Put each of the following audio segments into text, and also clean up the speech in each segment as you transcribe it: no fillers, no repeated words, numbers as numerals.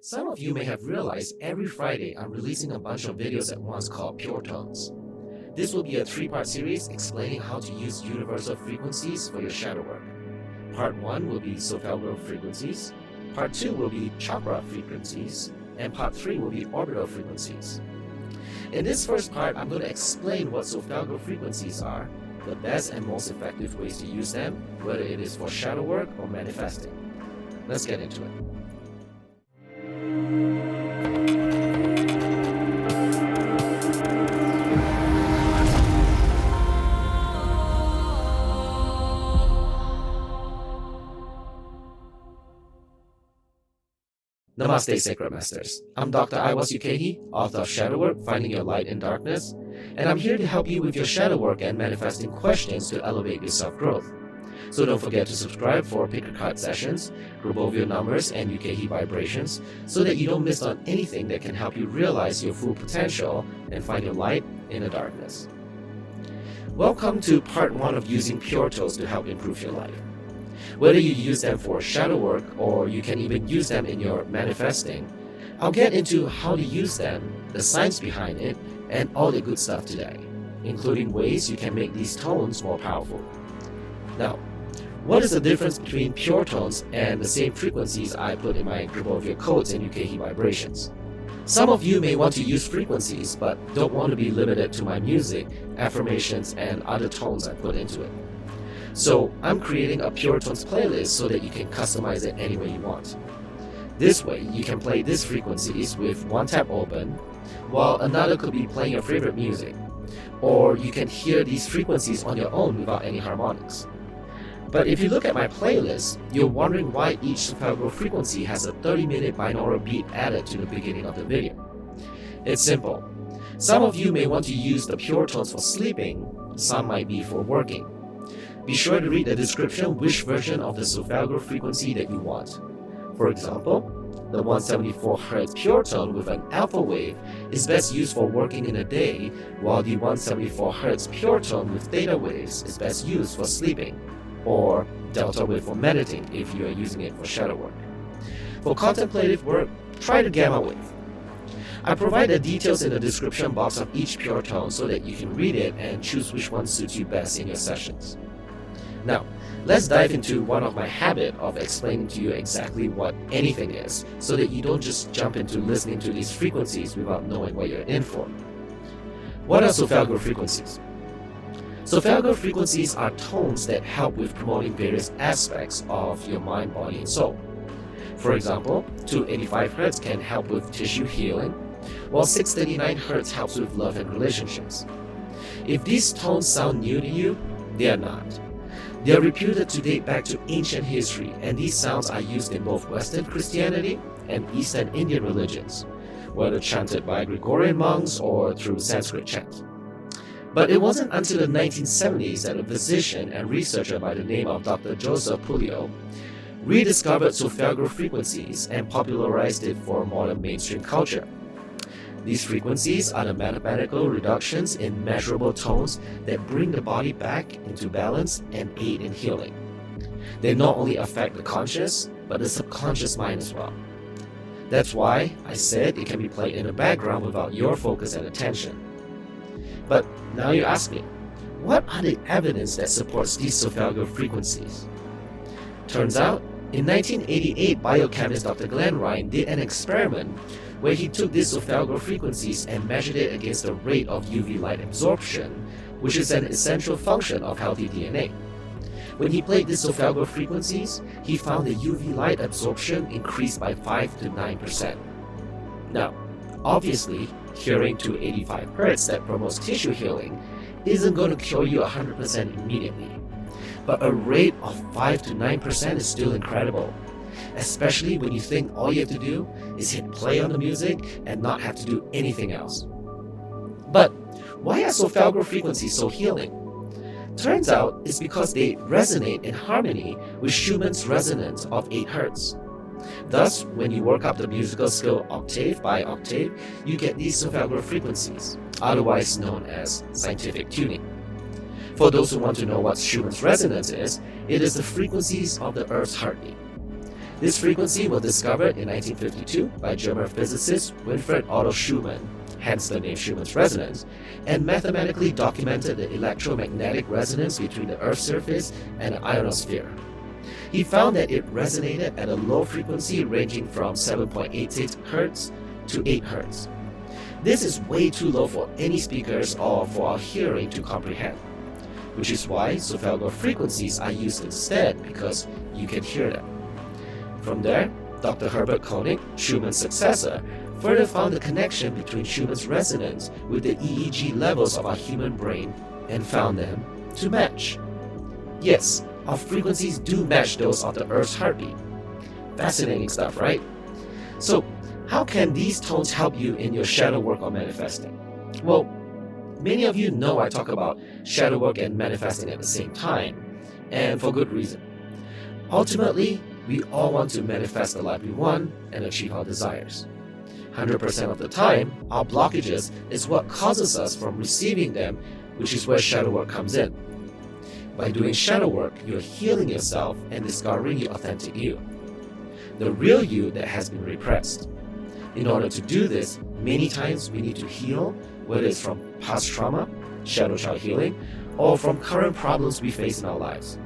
Some of you may have realized every Friday I'm releasing a bunch of videos at once called Pure Tones. This will be a 3-part series explaining how to use universal frequencies for your shadow work. Part 1 will be Solfeggio frequencies, Part 2 will be chakra frequencies, and Part 3 will be orbital frequencies. In this first part, I'm going to explain what Solfeggio frequencies are, the best and most effective ways to use them, whether it is for shadow work or manifesting. Let's get into it. Namaste, Sacred Masters. I'm Dr. Aiwas Ukehi, author of Shadow Work, Finding Your Light in Darkness, and I'm here to help you with your shadow work and manifesting questions to elevate your self-growth. So don't forget to subscribe for pick a card sessions, Grabovio numbers, and Ukehi vibrations, so that you don't miss on anything that can help you realize your full potential and find your light in the darkness. Welcome to part 1 of using Pure Tones to help improve your life. Whether you use them for shadow work or you can even use them in your manifesting, I'll get into how to use them, the science behind it, and all the good stuff today, including ways you can make these tones more powerful. Now, what is the difference between pure tones and the same frequencies I put in my Grabovio codes and Ukehi vibrations? Some of you may want to use frequencies but don't want to be limited to my music, affirmations, and other tones I put into it. So I'm creating a Pure Tones playlist so that you can customize it any way you want. This way, you can play these frequencies with one tab open, while another could be playing your favorite music. Or you can hear these frequencies on your own without any harmonics. But if you look at my playlist, you're wondering why each Solfeggio frequency has a 30-minute binaural beat added to the beginning of the video. It's simple. Some of you may want to use the Pure Tones for sleeping, some might be for working. Be sure to read the description which version of the Solfeggio frequency that you want. For example, the 174 Hz pure tone with an alpha wave is best used for working in the day, while the 174 Hz pure tone with theta waves is best used for sleeping, or delta wave for meditating if you are using it for shadow work. For contemplative work, try the gamma wave. I provide the details in the description box of each pure tone so that you can read it and choose which one suits you best in your sessions. Now, let's dive into one of my habit of explaining to you exactly what anything is, so that you don't just jump into listening to these frequencies without knowing what you're in for. What are Solfeggio frequencies? Solfeggio frequencies are tones that help with promoting various aspects of your mind, body, and soul. For example, 285 Hz can help with tissue healing, while 639 Hz helps with love and relationships. If these tones sound new to you, they are not. They are reputed to date back to ancient history, and these sounds are used in both Western Christianity and Eastern Indian religions, whether chanted by Gregorian monks or through Sanskrit chant. But it wasn't until the 1970s that a physician and researcher by the name of Dr. Joseph Puleo rediscovered Solfeggio frequencies and popularized it for modern mainstream culture. These frequencies are the mathematical reductions in measurable tones that bring the body back into balance and aid in healing. They not only affect the conscious, but the subconscious mind as well. That's why I said it can be played in the background without your focus and attention. But now you ask me, what are the evidence that supports these Solfeggio frequencies? Turns out, in 1988, biochemist Dr. Glenn Ryan did an experiment where he took these Solfeggio frequencies and measured it against the rate of UV light absorption, which is an essential function of healthy DNA. When he played these Solfeggio frequencies, he found the UV light absorption increased by 5 to 9%. Now, obviously, hearing 285 Hz that promotes tissue healing isn't going to cure you 100% immediately, but a rate of 5 to 9% is still incredible. Especially when you think all you have to do is hit play on the music and not have to do anything else. But why are Solfeggio frequencies so healing? Turns out it's because they resonate in harmony with Schumann's resonance of 8 Hz. Thus, when you work up the musical skill octave by octave, you get these Solfeggio frequencies, otherwise known as scientific tuning. For those who want to know what Schumann's resonance is, it is the frequencies of the Earth's heartbeat. This frequency was discovered in 1952 by German physicist Winfried Otto Schumann, hence the name Schumann's resonance, and mathematically documented the electromagnetic resonance between the Earth's surface and the ionosphere. He found that it resonated at a low frequency ranging from 7.88 Hz to 8 Hz. This is way too low for any speakers or for our hearing to comprehend, which is why Zofalgo frequencies are used instead, because you can hear them. From there, Dr. Herbert Koenig, Schumann's successor, further found the connection between Schumann's resonance with the EEG levels of our human brain and found them to match. Yes, our frequencies do match those of the Earth's heartbeat. Fascinating stuff, right? So, how can these tones help you in your shadow work or manifesting? Well, many of you know I talk about shadow work and manifesting at the same time, and for good reason. Ultimately, we all want to manifest the life we want and achieve our desires. 100% of the time, our blockages is what causes us from receiving them, which is where shadow work comes in. By doing shadow work, you're healing yourself and discovering your authentic you, the real you that has been repressed. In order to do this, many times we need to heal, whether it's from past trauma, shadow child healing, or from current problems we face in our lives.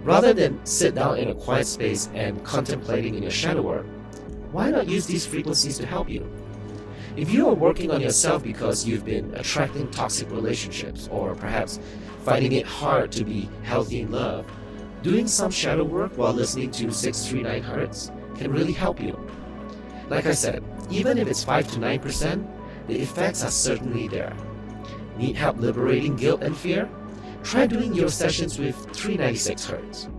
Rather than sit down in a quiet space and contemplating in your shadow work, why not use these frequencies to help you? If you are working on yourself because you've been attracting toxic relationships, or perhaps finding it hard to be healthy in love, doing some shadow work while listening to 639 Hz can really help you. Like I said, even if it's 5 to 9%, the effects are certainly there. Need help liberating guilt and fear? Try doing your sessions with 396 Hz.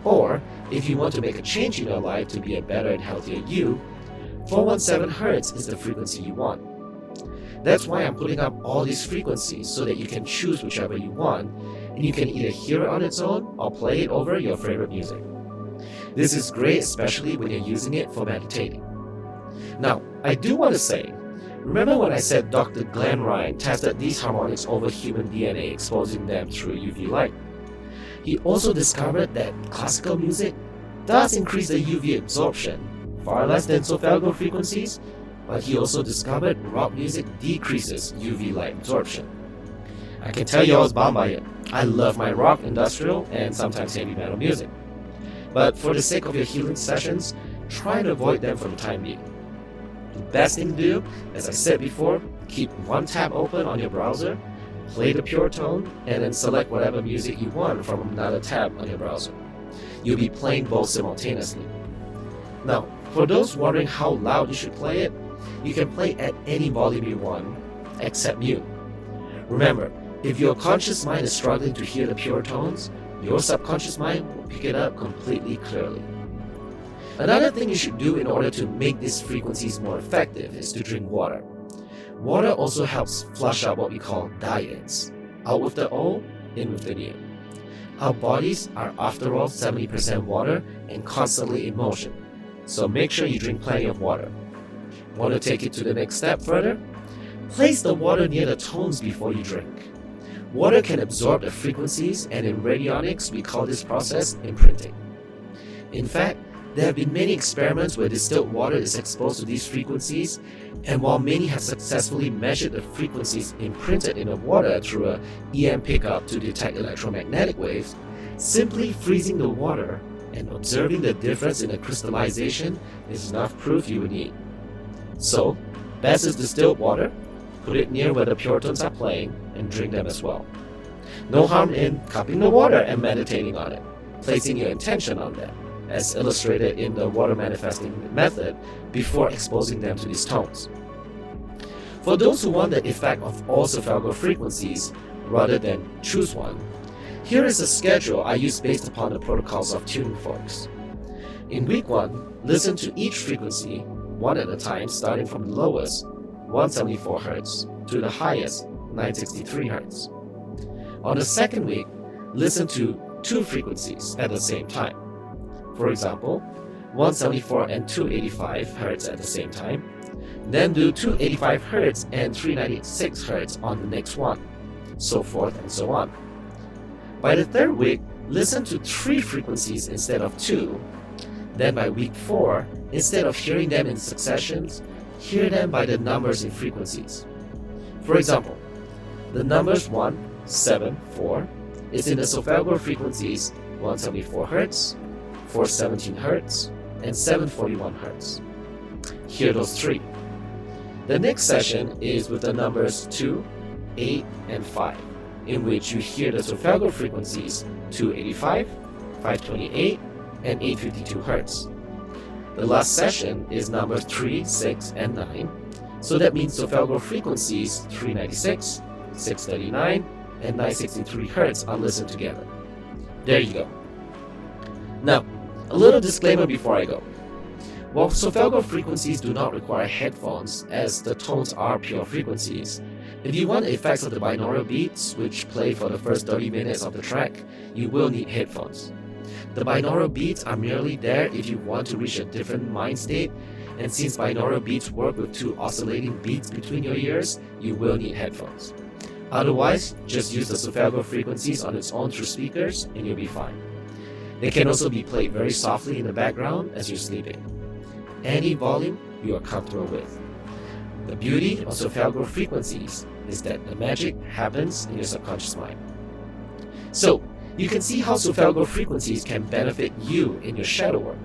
Or, if you want to make a change in your life to be a better and healthier you, 417 Hz is the frequency you want. That's why I'm putting up all these frequencies so that you can choose whichever you want, and you can either hear it on its own or play it over your favorite music. This is great, especially when you're using it for meditating. Now, I do want to say, remember when I said Dr. Glenn Ryan tested these harmonics over human DNA, exposing them through UV light? He also discovered that classical music does increase the UV absorption, far less than Zofalgo frequencies, but he also discovered rock music decreases UV light absorption. I can tell you I was bound by it. I love my rock, industrial, and sometimes heavy metal music. But for the sake of your healing sessions, try to avoid them for the time being. The best thing to do, as I said before, keep one tab open on your browser, play the pure tone, and then select whatever music you want from another tab on your browser. You'll be playing both simultaneously. Now, for those wondering how loud you should play it, you can play at any volume you want, except mute. Remember, if your conscious mind is struggling to hear the pure tones, your subconscious mind will pick it up completely clearly. Another thing you should do in order to make these frequencies more effective is to drink water. Water also helps flush out what we call die-ins. Out with the old, in with the new. Our bodies are, after all, 70% water and constantly in motion. So make sure you drink plenty of water. Want to take it to the next step further? Place the water near the tones before you drink. Water can absorb the frequencies, and in radionics we call this process imprinting. In fact, there have been many experiments where distilled water is exposed to these frequencies, and while many have successfully measured the frequencies imprinted in the water through a EM pickup to detect electromagnetic waves, simply freezing the water and observing the difference in the crystallization is enough proof you would need. So, best is distilled water, put it near where the pure tones are playing, and drink them as well. No harm in cupping the water and meditating on it, placing your intention on that, as illustrated in the water manifesting method, before exposing them to these tones. For those who want the effect of all Zofalgo frequencies, rather than choose one, here is a schedule I use based upon the protocols of tuning forks. In week 1, listen to each frequency, one at a time, starting from the lowest, 174 Hz, to the highest, 963 Hz. On the second week, listen to 2 frequencies at the same time. For example, 174 and 285 Hz at the same time, then do 285 Hz and 396 Hz on the next one, so forth and so on. By the third week, listen to 3 frequencies instead of 2, Then by week 4, instead of hearing them in successions, hear them by the numbers in frequencies. For example, the numbers 1, 7, 4 is in the Solfeggio frequencies 174 Hz, 417 Hz, and 741 Hz. Hear those three. The next session is with the numbers 2, 8, and 5, in which you hear the Solfeggio frequencies 285, 528, and 852 Hz. The last session is numbers 3, 6, and 9, so that means Solfeggio frequencies 396, 639, and 963 Hz are listened together. There you go. Now, a little disclaimer before I go. While Solfeggio frequencies do not require headphones, as the tones are pure frequencies, if you want the effects of the binaural beats, which play for the first 30 minutes of the track, you will need headphones. The binaural beats are merely there if you want to reach a different mind state, and since binaural beats work with two oscillating beats between your ears, you will need headphones. Otherwise, just use the Solfeggio frequencies on its own through speakers and you'll be fine. They can also be played very softly in the background as you're sleeping. Any volume you are comfortable with. The beauty of Solfeggio frequencies is that the magic happens in your subconscious mind. So, you can see how Solfeggio frequencies can benefit you in your shadow work.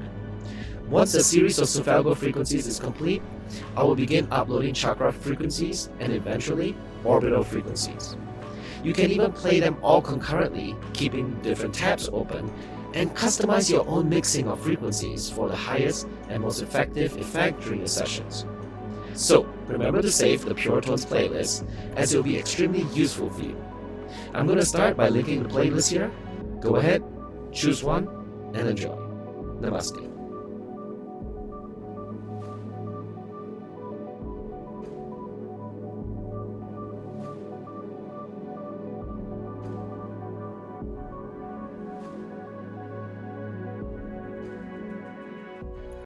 Once the series of Solfeggio frequencies is complete, I will begin uploading chakra frequencies and eventually orbital frequencies. You can even play them all concurrently, keeping different tabs open, and customize your own mixing of frequencies for the highest and most effective effect during the sessions. So, remember to save the Pure Tones playlist, as it will be extremely useful for you. I'm going to start by linking the playlist here. Go ahead, choose one, and enjoy. Namaste.